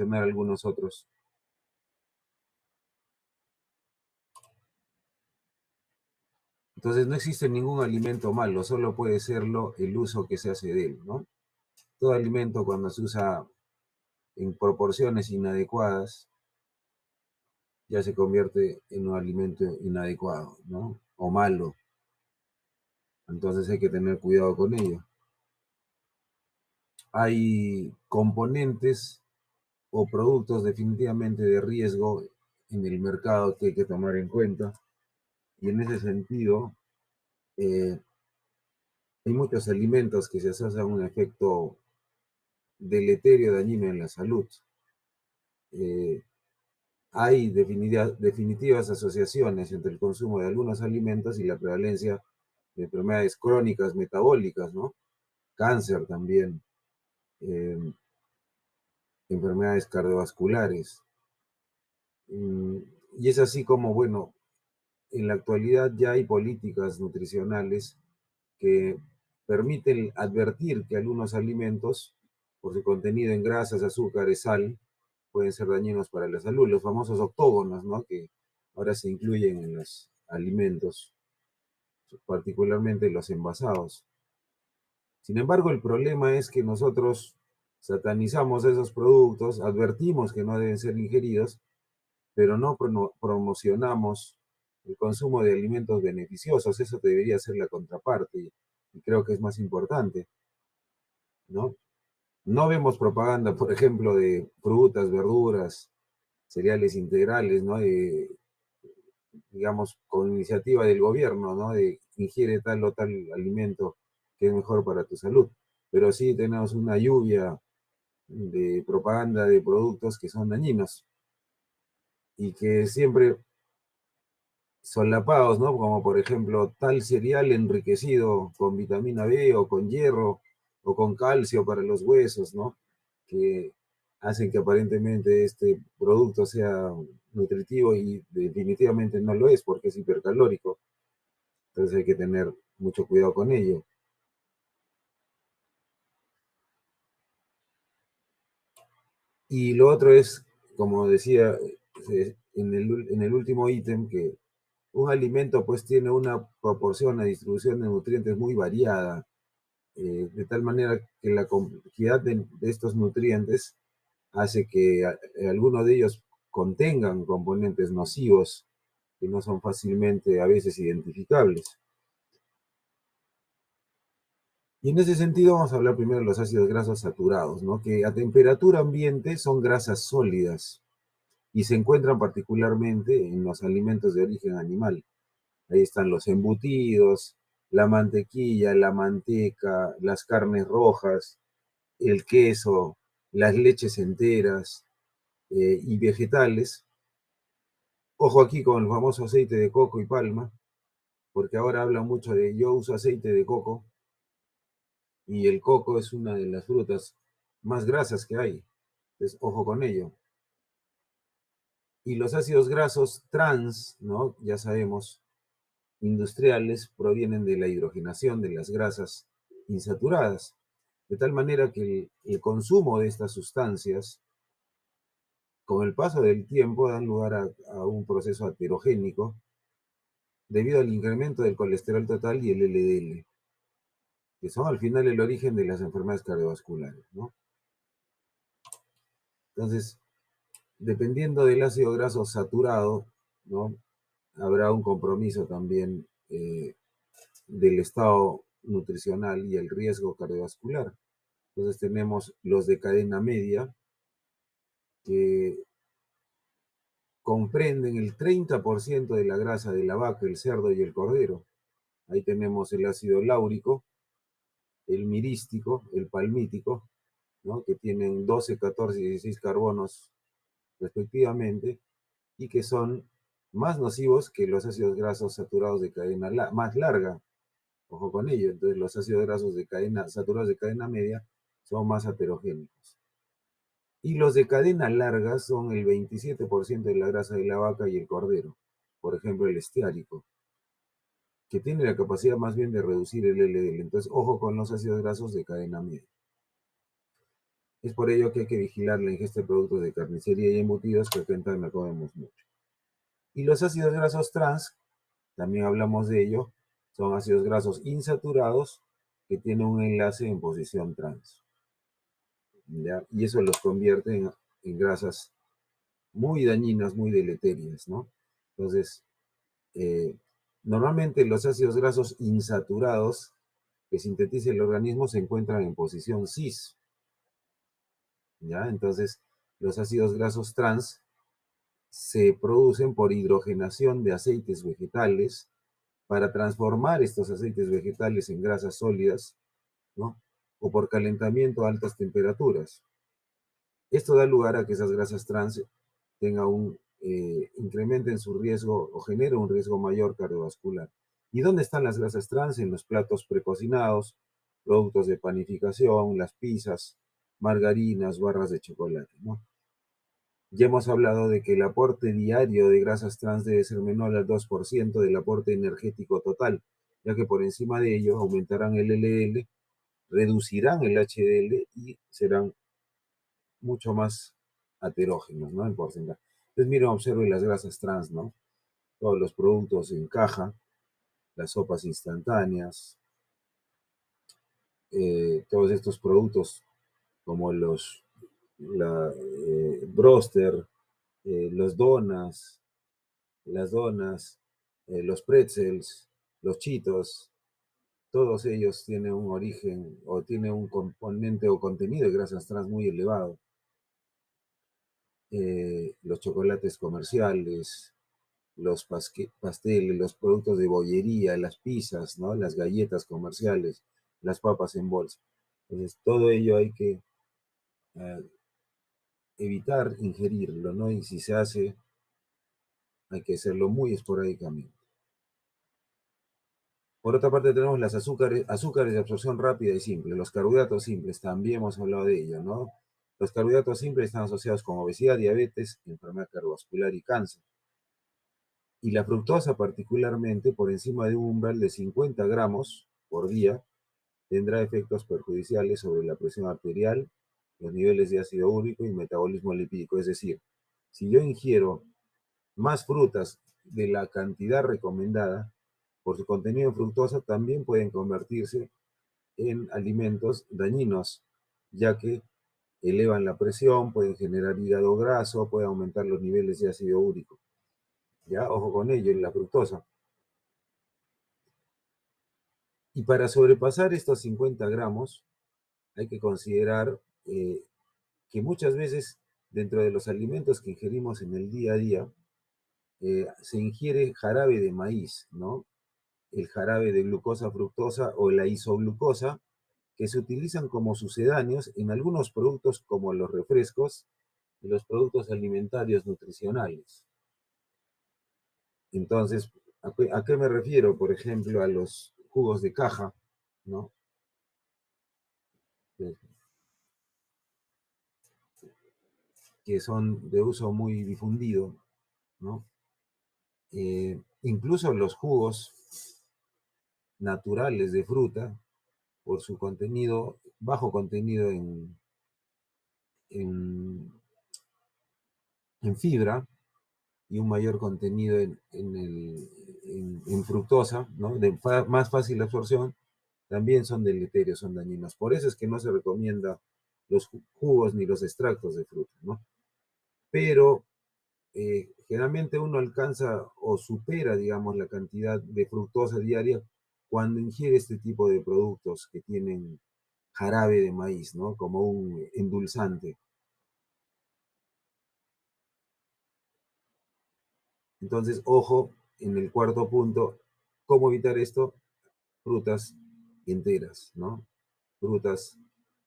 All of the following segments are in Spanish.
mencionar algunos otros. Entonces no existe ningún alimento malo, solo puede serlo el uso que se hace de él, ¿no? Todo alimento cuando se usa en proporciones inadecuadas ya se convierte en un alimento inadecuado, ¿no? O malo. Entonces hay que tener cuidado con ello. Hay componentes o productos definitivamente de riesgo en el mercado que hay que tomar en cuenta. Y en ese sentido, eh, hay muchos alimentos que se asocian a un efecto deleterio, dañino en la salud. Eh, hay definitivas asociaciones entre el consumo de algunos alimentos y la prevalencia de enfermedades crónicas metabólicas, ¿no? Cáncer también, eh, enfermedades cardiovasculares. Mm, y es así como, bueno, en la actualidad ya hay políticas nutricionales que permiten advertir que algunos alimentos, por su contenido en grasas, azúcares, sal, pueden ser dañinos para la salud. Los famosos octógonos, ¿no? Que ahora se incluyen en los alimentos, particularmente los envasados. Sin embargo, el problema es que nosotros satanizamos esos productos, advertimos que no deben ser ingeridos, pero no promocionamos el consumo de alimentos beneficiosos. Eso debería ser la contraparte y creo que es más importante, ¿no? No vemos propaganda, por ejemplo, de frutas, verduras, cereales integrales, ¿no? Digamos, con iniciativa del gobierno, ¿no? De ingiere tal o tal alimento que es mejor para tu salud. Pero sí tenemos una lluvia de propaganda de productos que son dañinos y que siempre solapados, ¿no? Como por ejemplo tal cereal enriquecido con vitamina B o con hierro o con calcio para los huesos, ¿no? Que hacen que aparentemente este producto sea nutritivo y definitivamente no lo es porque es hipercalórico. Entonces hay que tener mucho cuidado con ello. Y lo otro es, como decía en el último ítem, que un alimento pues tiene una proporción, una distribución de nutrientes muy variada, de tal manera que la complejidad de estos nutrientes hace que algunos de ellos contengan componentes nocivos que no son fácilmente a veces identificables. Y en ese sentido vamos a hablar primero de los ácidos grasos saturados, ¿no? Que a temperatura ambiente son grasas sólidas y se encuentran particularmente en los alimentos de origen animal. Ahí están los embutidos, la mantequilla, la manteca, las carnes rojas, el queso, las leches enteras y vegetales. Ojo aquí con el famoso aceite de coco y palma, porque ahora hablan mucho de yo uso aceite de coco y el coco es una de las frutas más grasas que hay. Entonces, ojo con ello. Y los ácidos grasos trans, ¿no? Ya sabemos, industriales, provienen de la hidrogenación de las grasas insaturadas, de tal manera que el consumo de estas sustancias con el paso del tiempo dan lugar a un proceso aterogénico debido al incremento del colesterol total y el LDL, que son al final el origen de las enfermedades cardiovasculares, ¿no? Entonces, dependiendo del ácido graso saturado, ¿no? Habrá un compromiso también del estado nutricional y el riesgo cardiovascular. Entonces tenemos los de cadena media, que comprenden el 30% de la grasa de la vaca, el cerdo y el cordero. Ahí tenemos el ácido láurico, el mirístico, el palmítico, ¿no? Que tienen 12, 14 y 16 carbonos respectivamente, y que son más nocivos que los ácidos grasos saturados de cadena más larga. Ojo con ello. Entonces, los ácidos grasos de cadena, saturados de cadena media son más aterogénicos. Y los de cadena larga son el 27% de la grasa de la vaca y el cordero. Por ejemplo, el esteárico, que tiene la capacidad más bien de reducir el LDL. Entonces, ojo con los ácidos grasos de cadena media. Es por ello que hay que vigilar la ingesta de productos de carnicería y embutidos que acá en Tacna comemos mucho. Y los ácidos grasos trans, también hablamos de ello, son ácidos grasos insaturados que tienen un enlace en posición trans. ¿Ya? Y eso los convierte en grasas muy dañinas, muy deleterias, ¿no? Entonces, eh, normalmente los ácidos grasos insaturados que sintetiza el organismo se encuentran en posición cis, ¿ya? Entonces, los ácidos grasos trans se producen por hidrogenación de aceites vegetales para transformar estos aceites vegetales en grasas sólidas, ¿no? O por calentamiento a altas temperaturas. Esto da lugar a que esas grasas trans tengan incrementen su riesgo o generen un riesgo mayor cardiovascular. ¿Y dónde están las grasas trans? En los platos precocinados, productos de panificación, las pizzas, margarinas, barras de chocolate, ¿no? Ya hemos hablado de que el aporte diario de grasas trans debe ser menor al 2% del aporte energético total, ya que por encima de ello aumentarán el LDL, reducirán el HDL y serán mucho más aterógenos, ¿no? En porcentaje. Entonces, miren, observen las grasas trans, ¿no? Todos los productos en caja, las sopas instantáneas, todos estos productos como los broster, los donas, las donas, los pretzels, los chitos, todos ellos tienen un origen o tienen un componente o contenido de grasas trans muy elevado. Los chocolates comerciales, los pasteles, los productos de bollería, las pizzas, ¿no? Las galletas comerciales, las papas en bolsa. Entonces, todo ello hay que eh, evitar ingerirlo, ¿no? Y si se hace, hay que hacerlo muy esporádicamente. Por otra parte, tenemos las azúcares de absorción rápida y simple, los carbohidratos simples, también hemos hablado de ello, ¿no? Los carbohidratos simples están asociados con obesidad, diabetes, enfermedad cardiovascular y cáncer. Y la fructosa particularmente, por encima de un umbral de 50 gramos por día, tendrá efectos perjudiciales sobre la presión arterial, los niveles de ácido úrico y metabolismo lipídico. Es decir, si yo ingiero más frutas de la cantidad recomendada, por su contenido en fructosa, también pueden convertirse en alimentos dañinos, ya que elevan la presión, pueden generar hígado graso, pueden aumentar los niveles de ácido úrico. Ya, ojo con ello, en la fructosa. Y para sobrepasar estos 50 gramos, hay que considerar que muchas veces dentro de los alimentos que ingerimos en el día a día, se ingiere jarabe de maíz, ¿no? El jarabe de glucosa fructosa o la isoglucosa, que se utilizan como sucedáneos en algunos productos como los refrescos y los productos alimentarios nutricionales. Entonces, ¿a qué me refiero? Por ejemplo, a los jugos de caja, ¿no? Que son de uso muy difundido, ¿no? Incluso los jugos naturales de fruta, por su contenido, bajo contenido en, en fibra y un mayor contenido en fructosa, ¿no? De más fácil absorción, también son deleterios, son dañinos. Por eso es que no se recomienda los jugos ni los extractos de fruta, ¿no? Pero generalmente uno alcanza o supera, digamos, la cantidad de fructosa diaria cuando ingiere este tipo de productos que tienen jarabe de maíz, ¿no? Como un endulzante. Entonces, ojo, en el cuarto punto, ¿cómo evitar esto? Frutas enteras, ¿no? Frutas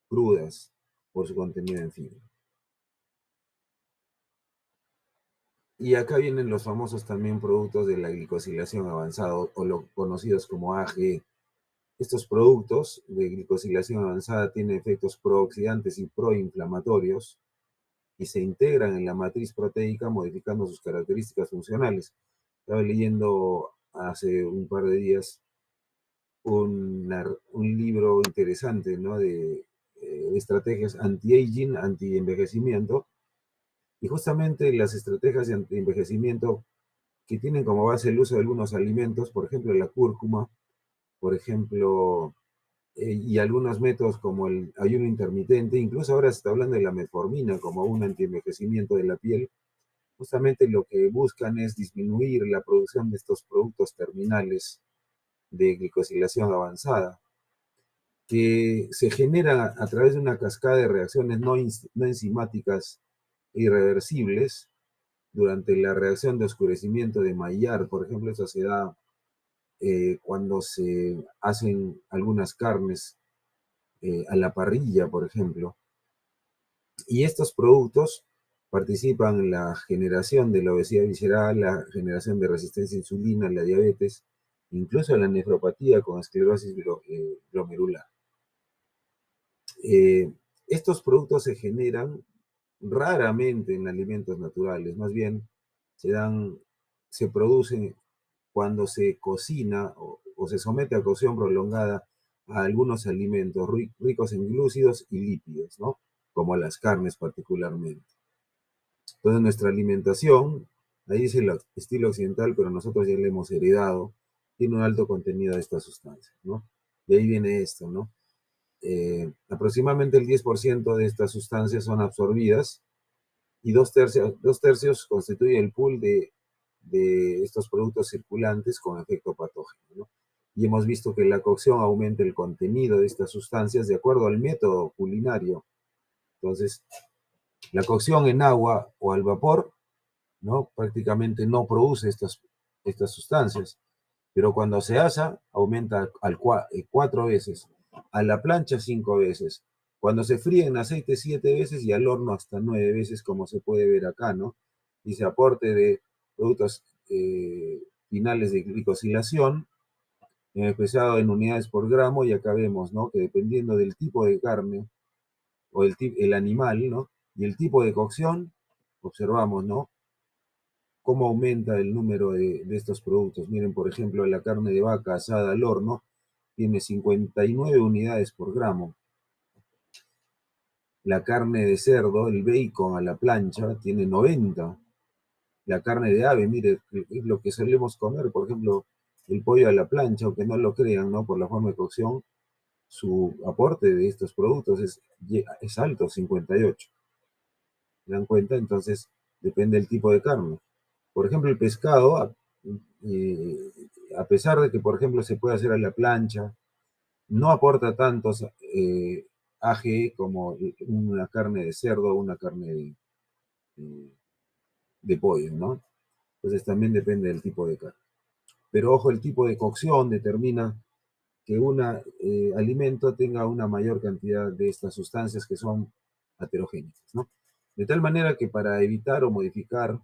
crudas por su contenido en fibra. Y acá vienen los famosos también productos de la glicosilación avanzada o los conocidos como AG. Estos productos de glicosilación avanzada tienen efectos prooxidantes y proinflamatorios y se integran en la matriz proteica modificando sus características funcionales. Estaba leyendo hace un par de días un libro interesante, ¿no? estrategias anti-aging, anti-envejecimiento, y justamente las estrategias de anti-envejecimiento que tienen como base el uso de algunos alimentos, por ejemplo la cúrcuma, por ejemplo, y algunos métodos como el ayuno intermitente, incluso ahora se está hablando de la metformina como un antienvejecimiento de la piel, justamente lo que buscan es disminuir la producción de estos productos terminales de glicosilación avanzada, que se generan a través de una cascada de reacciones no enzimáticas irreversibles durante la reacción de oscurecimiento de Maillard. Por ejemplo, eso se da cuando se hacen algunas carnes a la parrilla, por ejemplo. Y estos productos participan en la generación de la obesidad visceral, la generación de resistencia a insulina, la diabetes, incluso la nefropatía con esclerosis glomerular. Estos productos se generan raramente en alimentos naturales, más bien se producen cuando se cocina o se somete a cocción prolongada a algunos alimentos ricos en glúcidos y lípidos, ¿no? Como las carnes particularmente. Entonces nuestra alimentación, ahí dice el estilo occidental, pero nosotros ya le hemos heredado, tiene un alto contenido de estas sustancias, ¿no? De ahí viene esto, ¿no? Aproximadamente el 10% de estas sustancias son absorbidas y dos tercios constituyen el pool de estos productos circulantes con efecto patógeno, ¿no? Y hemos visto que la cocción aumenta el contenido de estas sustancias de acuerdo al método culinario. Entonces, la cocción en agua o al vapor, ¿no? Prácticamente no produce estas sustancias, pero cuando se asa, aumenta 4 veces, a la plancha 5 veces, cuando se fríe en aceite 7 veces y al horno hasta 9 veces, como se puede ver acá, ¿no? Dice aporte de productos finales de glicosilación, expresado en unidades por gramo, y acá vemos, ¿no? Que dependiendo del tipo de carne o el animal, ¿no? Y el tipo de cocción, observamos, ¿no? Cómo aumenta el número de estos productos. Miren, por ejemplo, la carne de vaca asada al horno tiene 59 unidades por gramo. La carne de cerdo, el bacon a la plancha, tiene 90. La carne de ave, mire, es lo que solemos comer, por ejemplo, el pollo a la plancha, aunque no lo crean, ¿no? Por la forma de cocción, su aporte de estos productos es alto, 58. ¿Se dan cuenta? Entonces, depende del tipo de carne. Por ejemplo, el pescado, eh, a pesar de que, por ejemplo, se puede hacer a la plancha, no aporta tantos AGE como una carne de cerdo o una carne de pollo, ¿no? Entonces también depende del tipo de carne. Pero ojo, el tipo de cocción determina que un alimento tenga una mayor cantidad de estas sustancias que son aterogénicas, ¿no? De tal manera que para evitar o modificar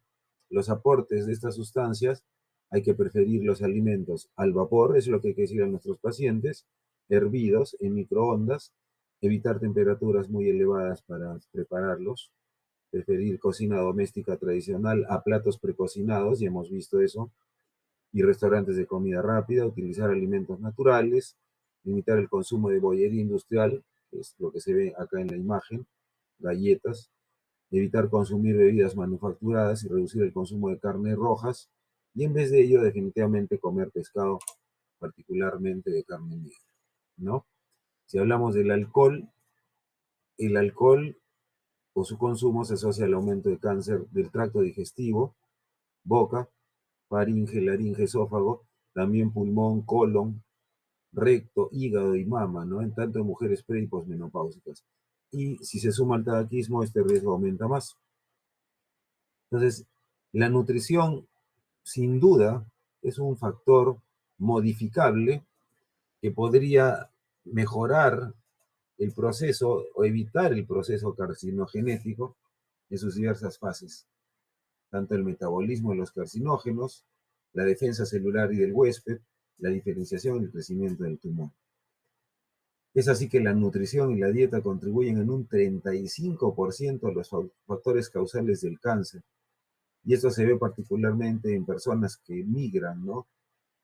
los aportes de estas sustancias, hay que preferir los alimentos al vapor, es lo que hay que decir a nuestros pacientes, hervidos en microondas, evitar temperaturas muy elevadas para prepararlos, preferir cocina doméstica tradicional a platos precocinados, y hemos visto eso, y restaurantes de comida rápida, utilizar alimentos naturales, limitar el consumo de bollería industrial, que es lo que se ve acá en la imagen, galletas, evitar consumir bebidas manufacturadas y reducir el consumo de carnes rojas, y en vez de ello definitivamente comer pescado, particularmente de carne negra, ¿no? Si hablamos del alcohol, el alcohol o su consumo se asocia al aumento de cáncer del tracto digestivo, boca, faringe, laringe, esófago, también pulmón, colon, recto, hígado y mama, ¿no? En tanto en mujeres pre y posmenopáusicas. Y si se suma al tabaquismo, este riesgo aumenta más. Entonces, la nutrición, sin duda, es un factor modificable que podría mejorar el proceso o evitar el proceso carcinogenético en sus diversas fases, tanto el metabolismo de los carcinógenos, la defensa celular y del huésped, la diferenciación y el crecimiento del tumor. Es así que la nutrición y la dieta contribuyen en un 35% a los factores causales del cáncer. Y esto se ve particularmente en personas que migran, ¿no?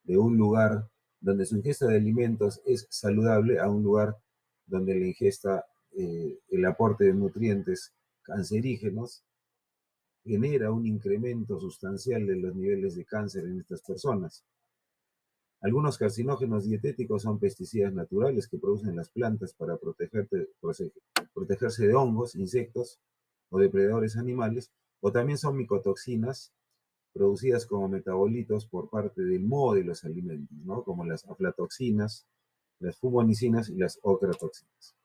De un lugar donde su ingesta de alimentos es saludable a un lugar donde la ingesta el aporte de nutrientes cancerígenos, genera un incremento sustancial de los niveles de cáncer en estas personas. Algunos carcinógenos dietéticos son pesticidas naturales que producen las plantas para protegerse de hongos, insectos o depredadores animales, o también son micotoxinas producidas como metabolitos por parte del moho de los alimentos, ¿no? Como las aflatoxinas, las fumonicinas y las ocratoxinas.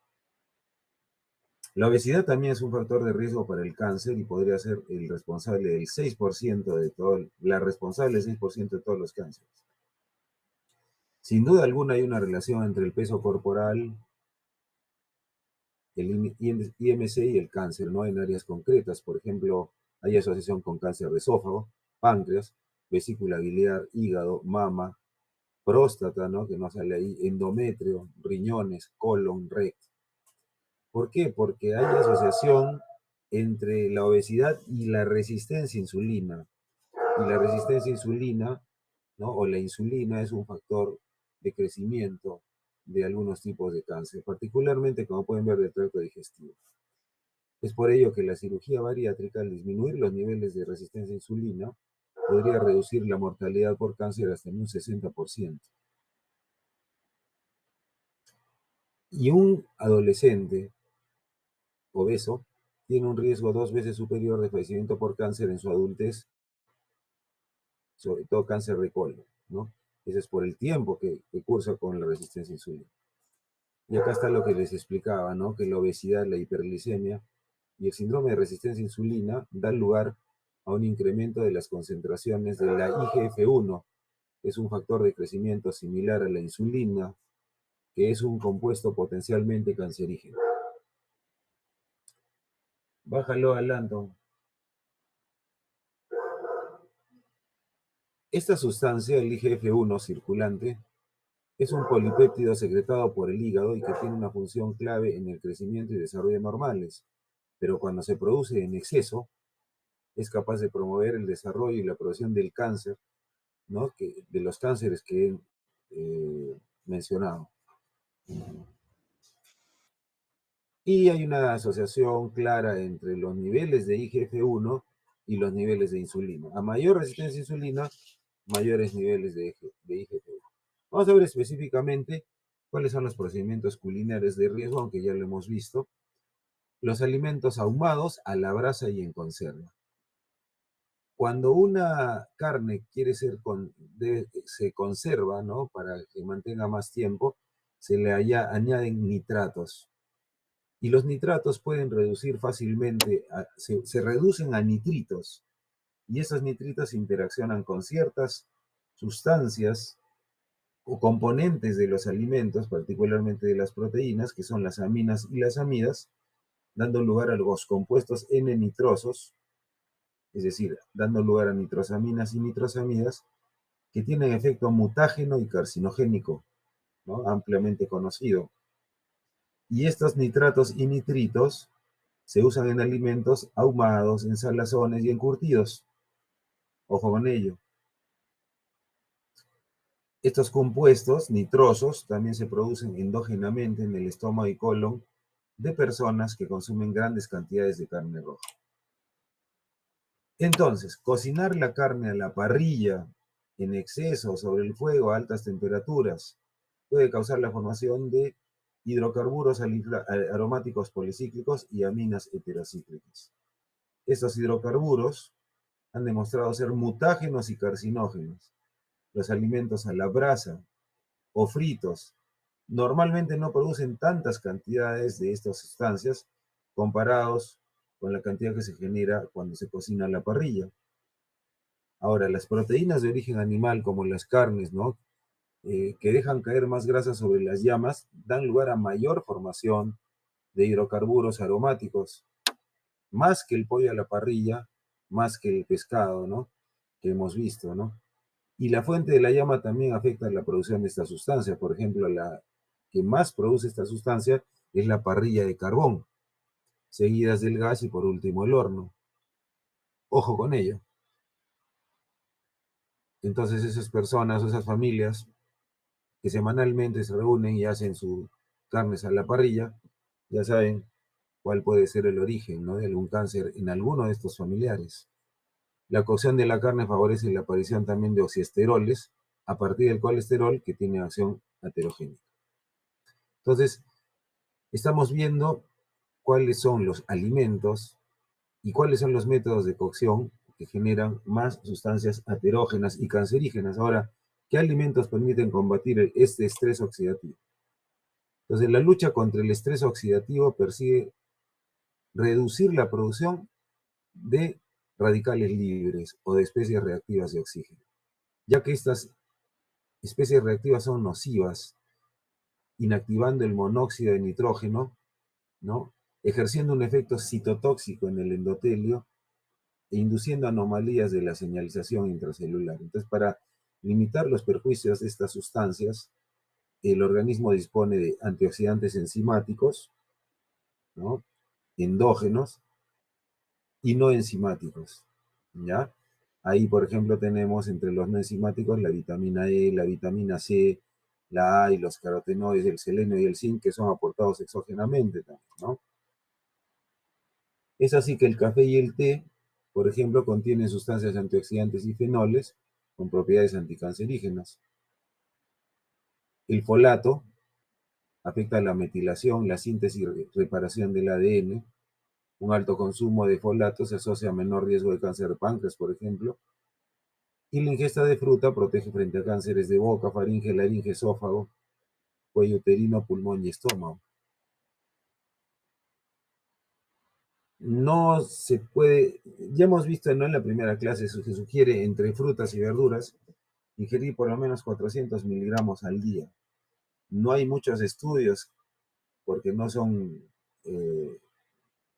La obesidad también es un factor de riesgo para el cáncer y podría ser el responsable del 6% de todo, la responsable del 6% de todos los cánceres. Sin duda alguna hay una relación entre el peso corporal, el IMC y el cáncer, ¿no? En áreas concretas, por ejemplo, hay asociación con cáncer de esófago, páncreas, vesícula biliar, hígado, mama, próstata, ¿no? Que no sale ahí, endometrio, riñones, colon, recto. ¿Por qué? Porque hay asociación entre la obesidad y la resistencia a insulina. Y la resistencia a insulina, ¿no? O la insulina es un factor de crecimiento de algunos tipos de cáncer, particularmente, como pueden ver, del tracto digestivo. Es por ello que la cirugía bariátrica, al disminuir los niveles de resistencia a insulina, podría reducir la mortalidad por cáncer hasta en un 60%. Y un adolescente obeso tiene un riesgo 2 veces superior de fallecimiento por cáncer en su adultez, sobre todo cáncer de colon, ¿no? Eso es por el tiempo que cursa con la resistencia a insulina. Y acá está lo que les explicaba, ¿no? Que la obesidad, la hiperglicemia y el síndrome de resistencia a insulina dan lugar a un incremento de las concentraciones de la IGF-1, que es un factor de crecimiento similar a la insulina, que es un compuesto potencialmente cancerígeno. Bájalo, Alando. Esta sustancia, el IGF-1 circulante, es un polipéptido secretado por el hígado y que tiene una función clave en el crecimiento y desarrollo normales, pero cuando se produce en exceso, es capaz de promover el desarrollo y la progresión del cáncer, ¿no? De los cánceres que he mencionado. Y hay una asociación clara entre los niveles de IGF-1 y los niveles de insulina. A mayor resistencia a insulina, mayores niveles de IGF-1. Vamos a ver específicamente cuáles son los procedimientos culinarios de riesgo, aunque ya lo hemos visto. Los alimentos ahumados a la brasa y en conserva. Cuando una carne se conserva, ¿no? Para que mantenga más tiempo, se le añaden nitratos. Y los nitratos pueden reducir fácilmente, se reducen a nitritos. Y esos nitritos interaccionan con ciertas sustancias o componentes de los alimentos, particularmente de las proteínas, que son las aminas y las amidas, dando lugar a los compuestos N-nitrosos, es decir, dando lugar a nitrosaminas y nitrosamidas, que tienen efecto mutágeno y carcinogénico, ¿no? Ampliamente conocido. Y estos nitratos y nitritos se usan en alimentos ahumados, en salazones y encurtidos. Ojo con ello. Estos compuestos nitrosos también se producen endógenamente en el estómago y colon de personas que consumen grandes cantidades de carne roja. Entonces, cocinar la carne a la parrilla en exceso sobre el fuego a altas temperaturas puede causar la formación de hidrocarburos aromáticos policíclicos y aminas heterocíclicas. Estos hidrocarburos han demostrado ser mutágenos y carcinógenos. Los alimentos a la brasa o fritos normalmente no producen tantas cantidades de estas sustancias comparados con la cantidad que se genera cuando se cocina a la parrilla. Ahora, las proteínas de origen animal, como las carnes, ¿no? Que dejan caer más grasa sobre las llamas, dan lugar a mayor formación de hidrocarburos aromáticos, más que el pollo a la parrilla, más que el pescado, ¿no? Que hemos visto, ¿no? Y la fuente de la llama también afecta la producción de esta sustancia. Por ejemplo, la que más produce esta sustancia es la parrilla de carbón, seguidas del gas y por último el horno. Ojo con ello. Entonces esas personas, esas familias que semanalmente se reúnen y hacen sus carnes a la parrilla, ya saben cuál puede ser el origen, ¿no?, de algún cáncer en alguno de estos familiares. La cocción de la carne favorece la aparición también de oxiesteroles a partir del colesterol que tiene acción aterogénica. Entonces, estamos viendo cuáles son los alimentos y cuáles son los métodos de cocción que generan más sustancias aterógenas y cancerígenas. Ahora, ¿qué alimentos permiten combatir este estrés oxidativo? Entonces, la lucha contra el estrés oxidativo persigue reducir la producción de radicales libres o de especies reactivas de oxígeno, ya que estas especies reactivas son nocivas, inactivando el monóxido de nitrógeno, ¿no?, ejerciendo un efecto citotóxico en el endotelio e induciendo anomalías de la señalización intracelular. Entonces, para limitar los perjuicios de estas sustancias, el organismo dispone de antioxidantes enzimáticos, ¿no?, endógenos y no enzimáticos, ¿ya? Ahí, por ejemplo, tenemos entre los no enzimáticos la vitamina E, la vitamina C, la A y los carotenoides, el selenio y el zinc, que son aportados exógenamente también, ¿no? Es así que el café y el té, por ejemplo, contienen sustancias antioxidantes y fenoles con propiedades anticancerígenas. El folato afecta la metilación, la síntesis y reparación del ADN. Un alto consumo de folato se asocia a menor riesgo de cáncer de páncreas, por ejemplo. Y la ingesta de fruta protege frente a cánceres de boca, faringe, laringe, esófago, cuello uterino, pulmón y estómago. No se puede, ya hemos visto, ¿no?, en la primera clase, se sugiere entre frutas y verduras ingerir por lo menos 400 miligramos al día. No hay muchos estudios porque no son,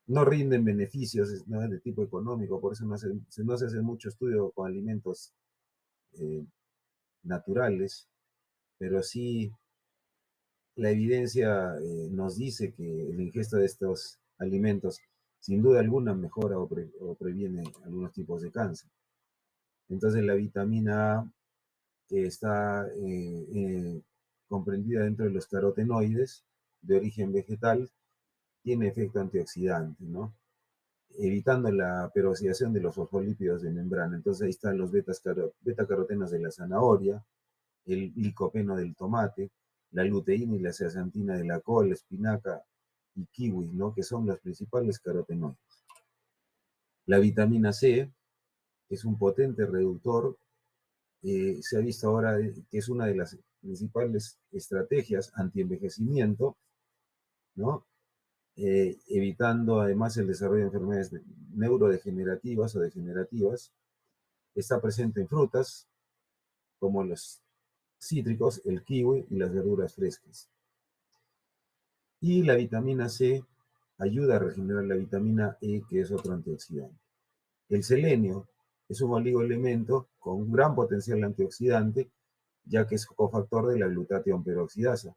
no rinden beneficios, ¿no?, de tipo económico, por eso no se hace mucho estudio con alimentos eh, naturales, pero sí la evidencia nos dice que la ingesta de estos alimentos sin duda alguna mejora o previene algunos tipos de cáncer. Entonces la vitamina A, que está comprendida dentro de los carotenoides de origen vegetal, tiene efecto antioxidante, ¿no?, evitando la peroxidación de los fosfolípidos de membrana. Entonces ahí están los beta-carotenos de la zanahoria, el licopeno del tomate, la luteína y la zeaxantina de la col, espinaca y kiwi, ¿no?, que son los principales carotenoides. La vitamina C es un potente reductor. Se ha visto ahora que es una de las principales estrategias antienvejecimiento, ¿no?, evitando además el desarrollo de enfermedades neurodegenerativas o degenerativas. Está presente en frutas como los cítricos, el kiwi y las verduras frescas. Y la vitamina C ayuda a regenerar la vitamina E, que es otro antioxidante. El selenio es un oligoelemento con un gran potencial antioxidante, ya que es cofactor de la glutatión peroxidasa,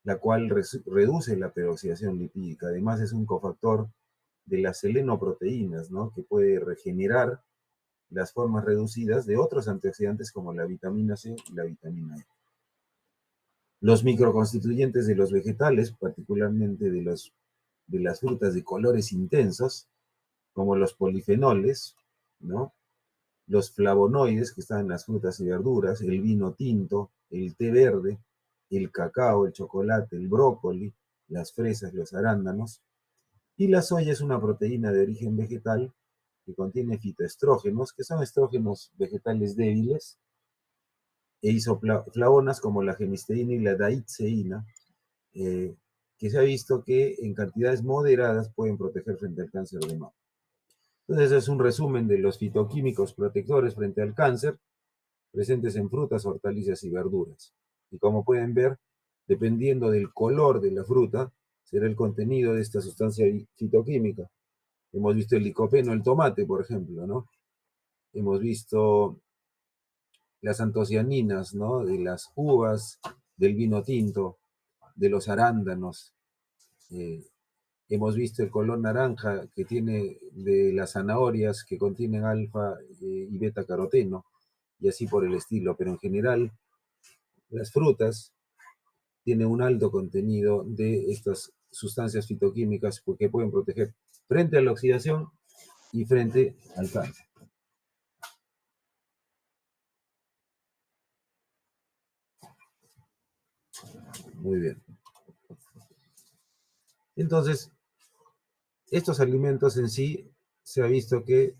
la cual reduce la peroxidación lipídica. Además, es un cofactor de las selenoproteínas, ¿no?, que puede regenerar las formas reducidas de otros antioxidantes como la vitamina C y la vitamina E. Los microconstituyentes de los vegetales, particularmente de las frutas de colores intensos, como los polifenoles, ¿no?, los flavonoides que están en las frutas y verduras, el vino tinto, el té verde, el cacao, el chocolate, el brócoli, las fresas, los arándanos. Y la soya es una proteína de origen vegetal que contiene fitoestrógenos, que son estrógenos vegetales débiles, e isoflavonas como la genisteína y la daidzeína, eh, que se ha visto que en cantidades moderadas pueden proteger frente al cáncer de mama. Entonces, es un resumen de los fitoquímicos protectores frente al cáncer presentes en frutas, hortalizas y verduras. Y como pueden ver, dependiendo del color de la fruta, será el contenido de esta sustancia fitoquímica. Hemos visto el licopeno, el tomate, por ejemplo, ¿no? Hemos visto las antocianinas, ¿no?, de las uvas, del vino tinto, de los arándanos. Eh, Hemos visto el color naranja que tiene de las zanahorias que contienen alfa y beta caroteno, y así por el estilo. Pero en general, las frutas tienen un alto contenido de estas sustancias fitoquímicas que pueden proteger frente a la oxidación y frente al cáncer. Muy bien. Entonces, estos alimentos en sí se ha visto que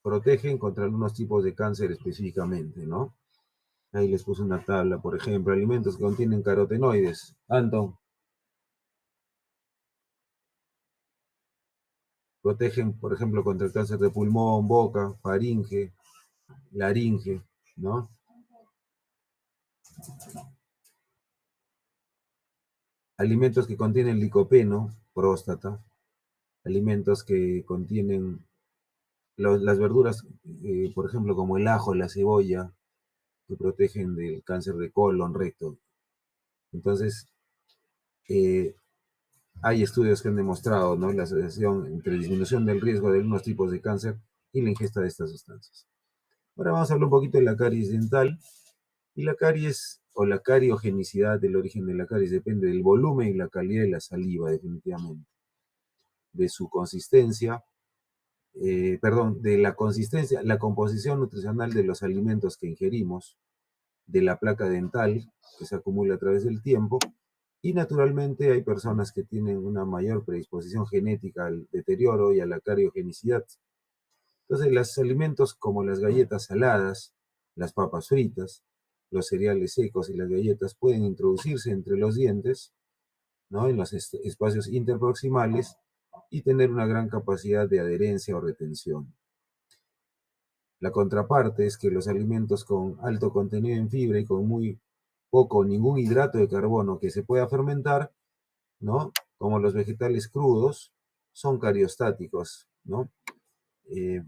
protegen contra algunos tipos de cáncer específicamente, ¿no? Ahí les puse una tabla, por ejemplo, alimentos que contienen carotenoides. Anton, protegen, por ejemplo, contra el cáncer de pulmón, boca, faringe, laringe, ¿no? Alimentos que contienen licopeno, próstata. Alimentos que contienen las verduras, por ejemplo, como el ajo, la cebolla, que protegen del cáncer de colon, recto. Entonces, eh, hay estudios que han demostrado, ¿no?, la asociación entre disminución del riesgo de algunos tipos de cáncer y la ingesta de estas sustancias. Ahora vamos a hablar un poquito de la caries dental. Y la caries o la cariogenicidad del origen de la caries depende del volumen y la calidad de la saliva, definitivamente, de su consistencia, perdón, de la consistencia, la composición nutricional de los alimentos que ingerimos, de la placa dental que se acumula a través del tiempo, y naturalmente hay personas que tienen una mayor predisposición genética al deterioro y a la cariogenicidad. Entonces, los alimentos como las galletas saladas, las papas fritas, los cereales secos y las galletas pueden introducirse entre los dientes, ¿no?, en los espacios interproximales y tener una gran capacidad de adherencia o retención. La contraparte es que los alimentos con alto contenido en fibra y con muy poco o ningún hidrato de carbono que se pueda fermentar, ¿no?, como los vegetales crudos, son cariostáticos, ¿no? Eh,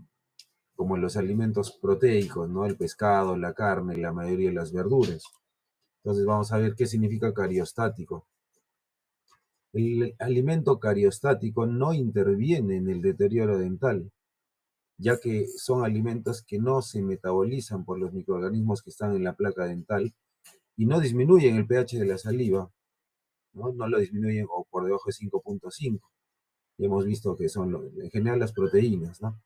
como los alimentos proteicos, ¿no? El pescado, la carne, la mayoría de las verduras. Entonces vamos a ver qué significa cariostático. El alimento cariostático no interviene en el deterioro dental, ya que son alimentos que no se metabolizan por los microorganismos que están en la placa dental y no disminuyen el pH de la saliva, ¿no? No lo disminuyen o por debajo de 5.5. Y hemos visto que son en general las proteínas, ¿no?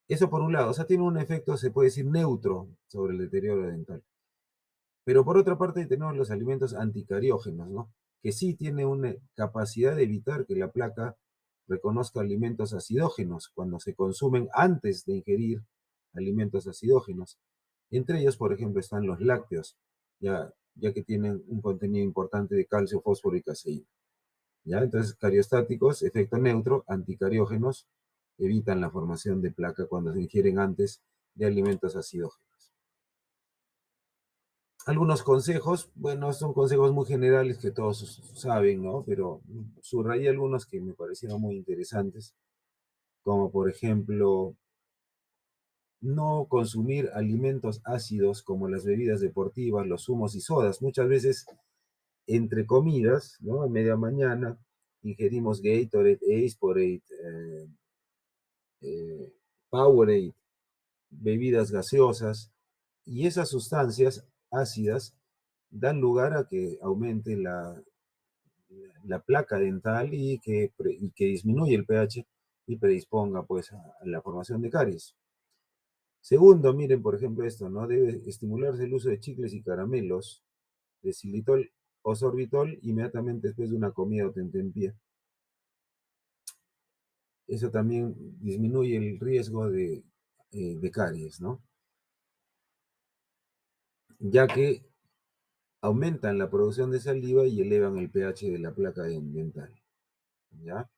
Eso por un lado, o sea, tiene un efecto, se puede decir, neutro sobre el deterioro dental. Pero por otra parte tenemos los alimentos anticariógenos, ¿no?, que sí tienen una capacidad de evitar que la placa reconozca alimentos acidógenos cuando se consumen antes de ingerir alimentos acidógenos. Entre ellos, por ejemplo, están los lácteos, ya que tienen un contenido importante de calcio, fósforo y caseína. ¿Ya? Entonces, cariostáticos, efecto neutro, anticariógenos, evitan la formación de placa cuando se ingieren antes de alimentos acidógenos. Algunos consejos, bueno, son consejos muy generales que todos saben, ¿no? Pero subrayé algunos que me parecieron muy interesantes, como por ejemplo, no consumir alimentos ácidos como las bebidas deportivas, los zumos y sodas. Muchas veces, entre comidas, ¿no?, a media mañana, ingerimos Gatorade, Ace Powerade, bebidas gaseosas, y esas sustancias ácidas dan lugar a que aumente la placa dental y que disminuye el pH y predisponga pues a la formación de caries. Segundo, miren por ejemplo esto, ¿no? Debe estimularse el uso de chicles y caramelos de xilitol o sorbitol inmediatamente después de una comida o tentempié. Eso también disminuye el riesgo de caries, ¿no? Ya que aumentan la producción de saliva y elevan el pH de la placa dental, ¿ya?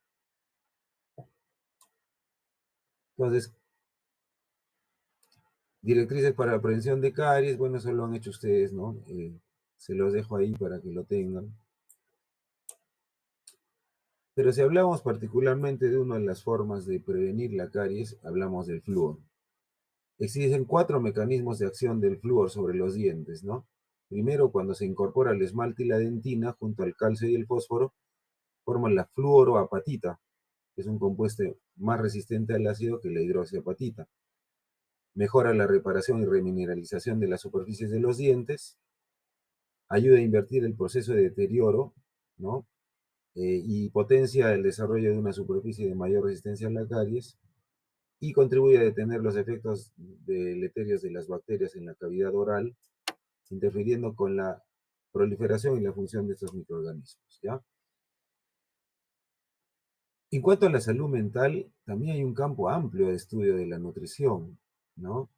Entonces, directrices para la prevención de caries, bueno, eso lo han hecho ustedes, ¿no? Se los dejo ahí para que lo tengan. Pero si hablamos particularmente de una de las formas de prevenir la caries, hablamos del flúor. Existen 4 mecanismos de acción del flúor sobre los dientes, ¿no? Primero, cuando se incorpora el esmalte y la dentina junto al calcio y el fósforo, forman la fluoroapatita, que es un compuesto más resistente al ácido que la hidroxiapatita. Mejora la reparación y remineralización de las superficies de los dientes, ayuda a invertir el proceso de deterioro, ¿no? y potencia el desarrollo de una superficie de mayor resistencia a la caries y contribuye a detener los efectos deleterios de las bacterias en la cavidad oral, interfiriendo con la proliferación y la función de estos microorganismos, ¿ya? En cuanto a la salud mental, también hay un campo amplio de estudio de la nutrición, ¿no?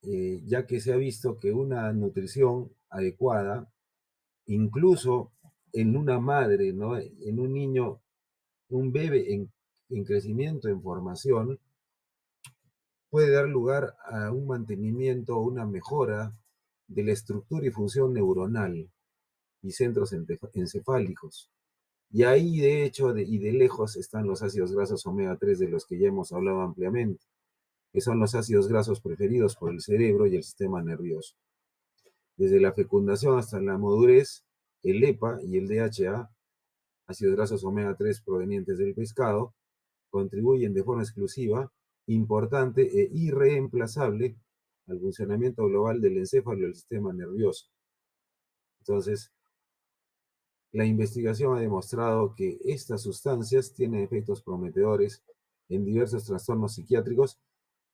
Ya que se ha visto que una nutrición adecuada, incluso en una madre, ¿no? En un niño, un bebé en crecimiento, en formación, puede dar lugar a un mantenimiento o una mejora de la estructura y función neuronal y centros encefálicos. Y ahí, de hecho, y de lejos, están los ácidos grasos omega 3 de los que ya hemos hablado ampliamente, que son los ácidos grasos preferidos por el cerebro y el sistema nervioso. Desde la fecundación hasta la madurez, el EPA y el DHA, ácidos grasos omega 3 provenientes del pescado, contribuyen de forma exclusiva, importante e irreemplazable al funcionamiento global del encéfalo y del sistema nervioso. Entonces, la investigación ha demostrado que estas sustancias tienen efectos prometedores en diversos trastornos psiquiátricos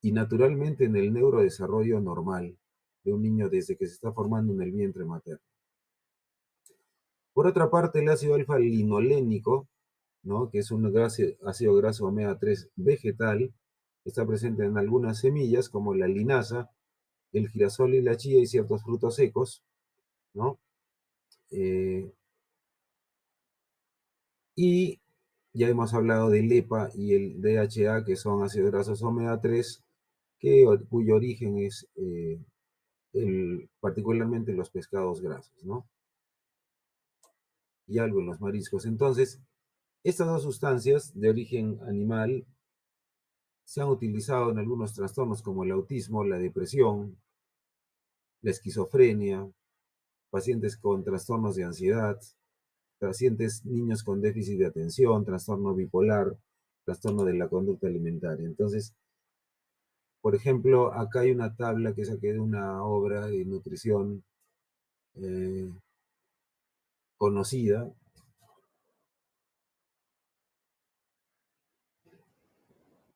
y naturalmente en el neurodesarrollo normal de un niño desde que se está formando en el vientre materno. Por otra parte, el ácido alfa-linolénico, ¿no? Que es un ácido graso omega 3 vegetal, está presente en algunas semillas como la linaza, el girasol y la chía y ciertos frutos secos, ¿no? Eh, y ya hemos hablado del EPA y el DHA, que son ácidos grasos omega 3, cuyo origen es particularmente los pescados grasos, ¿no? Y algo en los mariscos. Entonces, estas dos sustancias de origen animal se han utilizado en algunos trastornos como el autismo, la depresión, la esquizofrenia, pacientes con trastornos de ansiedad, pacientes niños con déficit de atención, trastorno bipolar, trastorno de la conducta alimentaria. Entonces, por ejemplo, acá hay una tabla que saqué de una obra de nutrición eh, conocida,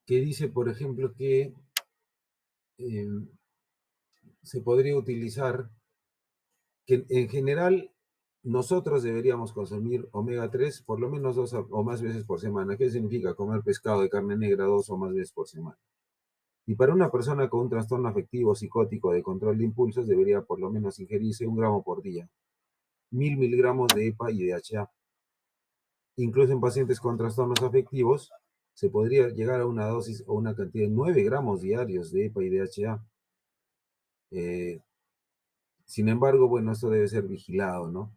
que dice, por ejemplo, que eh, se podría utilizar, que en general nosotros deberíamos consumir omega 3 por lo menos dos o más veces por semana. ¿Qué significa? Comer pescado de carne negra dos o más veces por semana. Y para una persona con un trastorno afectivo psicótico de control de impulsos debería por lo menos ingerirse 1 gramo por día, 1000 miligramos de EPA y DHA. Incluso en pacientes con trastornos afectivos se podría llegar a una dosis o una cantidad de 9 gramos diarios de EPA y DHA. Eh, Sin embargo, bueno, esto debe ser vigilado, ¿no?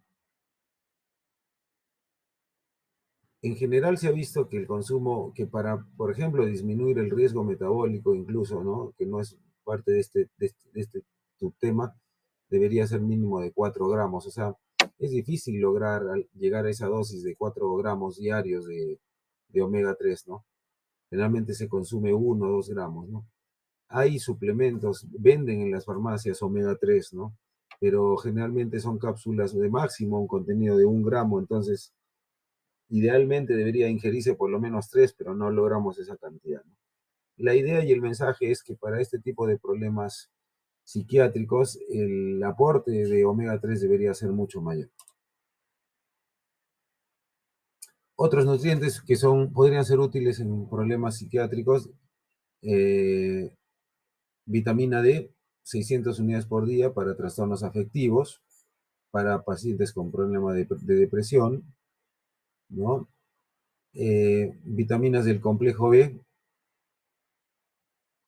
En general se ha visto que el consumo, que para, por ejemplo, disminuir el riesgo metabólico incluso, ¿no? Que no es parte de este tu tema, debería ser mínimo de 4 gramos. O sea, es difícil lograr llegar a esa dosis de 4 gramos diarios de omega 3, ¿no? Generalmente se consume 1 o 2 gramos, ¿no? Hay suplementos, venden en las farmacias omega 3, ¿no? Pero generalmente son cápsulas de máximo un contenido de 1 gramo, entonces idealmente debería ingerirse por lo menos 3, pero no logramos esa cantidad, ¿no? La idea y el mensaje es que para este tipo de problemas psiquiátricos, el aporte de omega 3 debería ser mucho mayor. Otros nutrientes que podrían ser útiles en problemas psiquiátricos, eh, vitamina D, 600 unidades por día para trastornos afectivos, para pacientes con problemas de depresión, ¿no? Vitaminas del complejo B,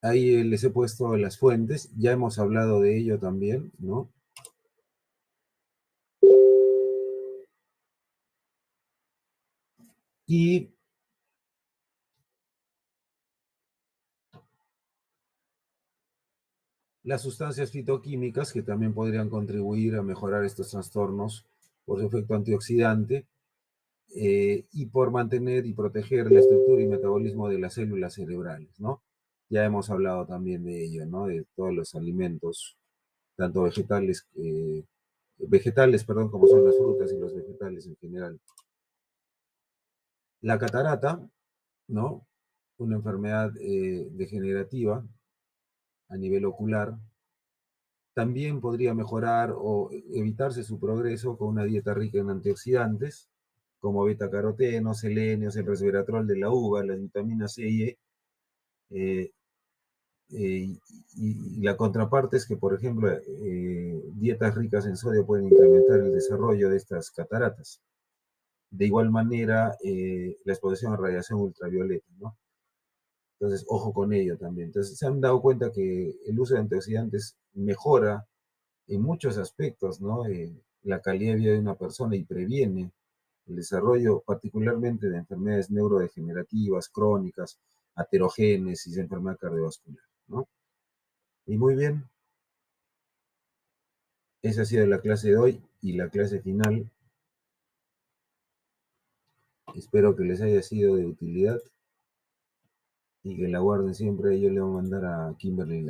ahí les he puesto las fuentes, ya hemos hablado de ello también, ¿no? Y las sustancias fitoquímicas que también podrían contribuir a mejorar estos trastornos por su efecto antioxidante y por mantener y proteger la estructura y metabolismo de las células cerebrales, ¿no? Ya hemos hablado también de ello, ¿no? De todos los alimentos, tanto vegetales, perdón, como son las frutas y los vegetales en general. La catarata, ¿no? Una enfermedad degenerativa a nivel ocular, también podría mejorar o evitarse su progreso con una dieta rica en antioxidantes, como betacaroteno, selenio, el resveratrol de la uva, las vitaminas C y E. eh, eh, y la contraparte es que, por ejemplo, dietas ricas en sodio pueden incrementar el desarrollo de estas cataratas. De igual manera, la exposición a radiación ultravioleta, ¿no? Entonces, ojo con ello también. Entonces, se han dado cuenta que el uso de antioxidantes mejora en muchos aspectos, ¿no? La calidad de vida de una persona y previene el desarrollo particularmente de enfermedades neurodegenerativas, crónicas, aterogénesis, enfermedad cardiovascular, ¿no? Y muy bien, esa ha sido la clase de hoy y la clase final. Espero que les haya sido de utilidad y que la guarden siempre. Yo le voy a mandar a Kimberly